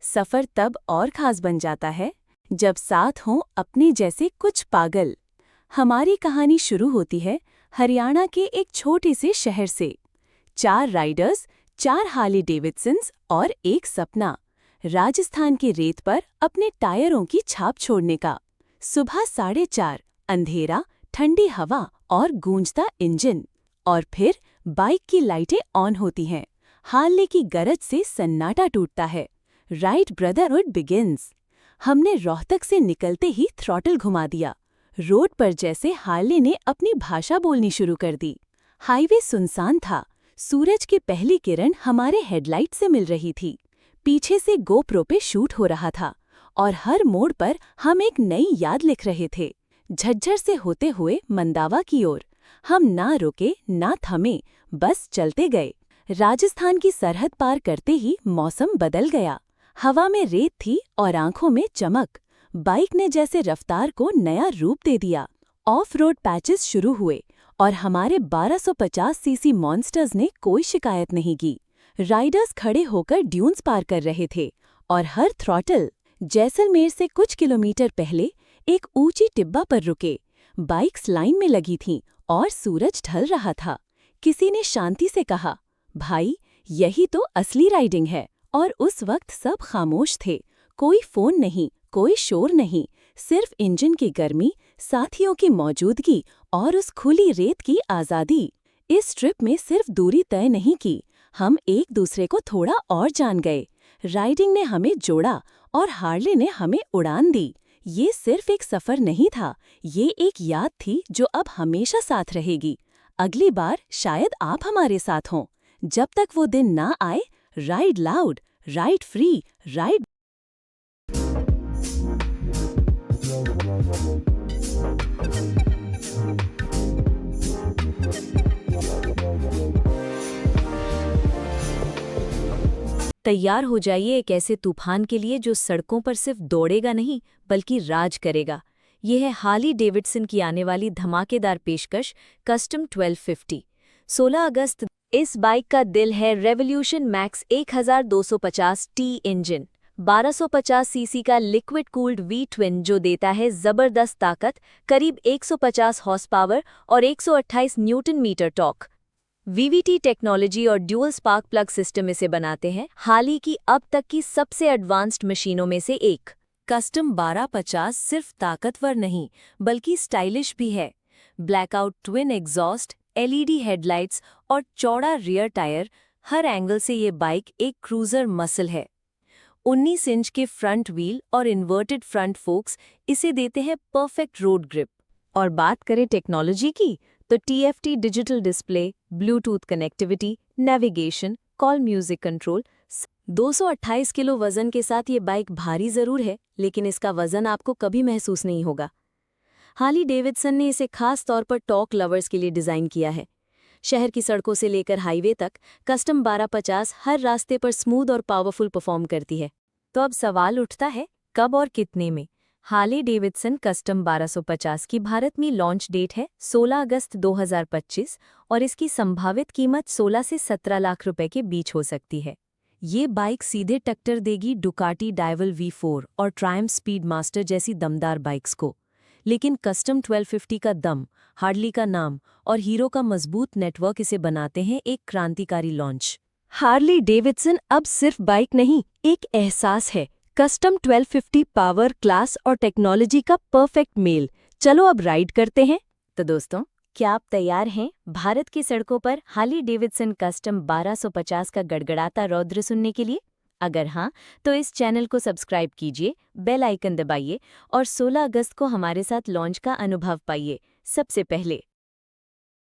सफर तब और खास बन जाता है जब साथ हों अपने जैसे कुछ पागल। हमारी कहानी शुरू होती है हरियाणा के एक छोटे से शहर से। 4 राइडर्स, 4 हार्ली डेविडसन्स और एक सपना, राजस्थान के रेत पर अपने टायरों की छाप छोड़ने का। सुबह 4:30, अंधेरा, ठंडी हवा और गूंजता इंजन। और फिर बाइक की लाइटें ऑन होती हैं, हार्ले की गरज से सन्नाटा टूटता है। Ride brotherhood begins. हमने रोहतक से निकलते ही थ्रॉटल घुमा दिया। रोड पर जैसे हार्ले ने अपनी भाषा बोलनी शुरू कर दी। हाईवे सुनसान था। सूरज की पहली किरण हमारे हेडलाइट से मिल रही थी। पीछे से गोप्रो पे शूट हो रहा था और हर मोड़ पर हम एक नई याद लिख रहे थे। झज्जर से होते हुए मंदावा की ओर हम ना रुके ना थमे, बस चलते गए। राजस्थान की सरहद पार करते ही मौसम बदल गया। हवा में रेत थी और आंखों में चमक। बाइक ने जैसे रफ्तार को नया रूप दे दिया। ऑफ रोड पैचेस शुरू हुए और हमारे 1250 सीसी मॉन्स्टर्स ने कोई शिकायत नहीं की। राइडर्स खड़े होकर ड्यून्स पार कर रहे थे और हर थ्रॉटल। जैसलमेर से कुछ किलोमीटर पहले एक ऊंची टिब्बा पर रुके। बाइक्स लाइन में लगी थीं और सूरज ढल रहा था। किसी ने शांति से कहा, भाई, यही तो असली राइडिंग है। और उस वक्त सब खामोश थे। कोई फोन नहीं, कोई शोर नहीं, सिर्फ इंजन की गर्मी, साथियों की मौजूदगी और उस खुली रेत की आज़ादी। इस ट्रिप में सिर्फ दूरी तय नहीं की, हम एक दूसरे को थोड़ा और जान गए। राइडिंग ने हमें जोड़ा और हार्ले ने हमें उड़ान दी। ये सिर्फ एक सफ़र नहीं था, ये एक याद थी जो अब हमेशा साथ रहेगी। अगली बार शायद आप हमारे साथ हों। जब तक वो दिन ना आए, ride loud, ride free, ride. तैयार हो जाइए एक ऐसे तूफान के लिए जो सड़कों पर सिर्फ दौड़ेगा नहीं बल्कि राज करेगा। ये है हार्ली डेविडसन की आने वाली धमाकेदार पेशकश कस्टम 1250। 16 अगस्त। इस बाइक का दिल है revolution max 1250 T engine, 1250 CC का लिक्विड कूल्ड वी ट्विन जो देता है जबरदस्त ताकत, करीब 150 हॉर्स पावर और 128 newton metre torque. VVT technology और ड्यूअल स्पार्क प्लग सिस्टम इसे बनाते हैं हार्ली की अब तक की सबसे एडवांस्ड मशीनों में से एक। कस्टम 1250 सिर्फ ताकतवर नहीं बल्कि स्टाइलिश भी है। Blackout twin exhaust, LED headlights और चौड़ा रियर टायर, हर एंगल से ये बाइक एक क्रूजर मसल है। 19 इंच के फ्रंट व्हील और इन्वर्टेड फ्रंट फोक्स इसे देते हैं परफेक्ट रोड ग्रिप। और बात करें टेक्नोलॉजी की तो TFT digital display, Bluetooth connectivity, navigation, call music control. 228 kilo वजन के साथ ये बाइक भारी जरूर है, लेकिन इसका वजन आपको कभी महसूस नहीं होगा। हार्ली डेविडसन ने इसे खास तौर पर टॉर्क लवर्स के लिए डिज़ाइन किया है। शहर की सड़कों से लेकर हाईवे तक कस्टम 1250 हर रास्ते पर स्मूथ और पावरफुल परफॉर्म करती है। तो अब सवाल उठता है, कब और कितने में? हार्ली डेविडसन कस्टम 1250 की भारत में लॉन्च डेट है 16 अगस्त 2025 और इसकी संभावित कीमत 16 से 17 लाख रुपए के बीच हो सकती है। ये बाइक सीधे टक्कर देगी डुकाटी डाइवल V4 और ट्रायम्फ स्पीड मास्टर जैसी दमदार बाइक्स को। लेकिन कस्टम 1250 का दम, हार्ली का नाम और हीरो का मजबूत नेटवर्क इसे बनाते हैं एक क्रांतिकारी लॉन्च। हार्ली डेविडसन अब सिर्फ बाइक नहीं, एक एहसास है। कस्टम 1250 पावर, क्लास और टेक्नोलॉजी का परफेक्ट मेल। चलो अब राइड करते हैं। तो दोस्तों, क्या आप तैयार हैं भारत की सड़कों पर हार्ली डेविडसन कस्टम 1250 का गड़गड़ाता रौद्र सुनने के लिए? अगर हाँ, तो इस चैनल को सब्सक्राइब कीजिए, बेल आइकन दबाइए और 16 अगस्त को हमारे साथ लॉन्च का अनुभव पाइए सबसे पहले।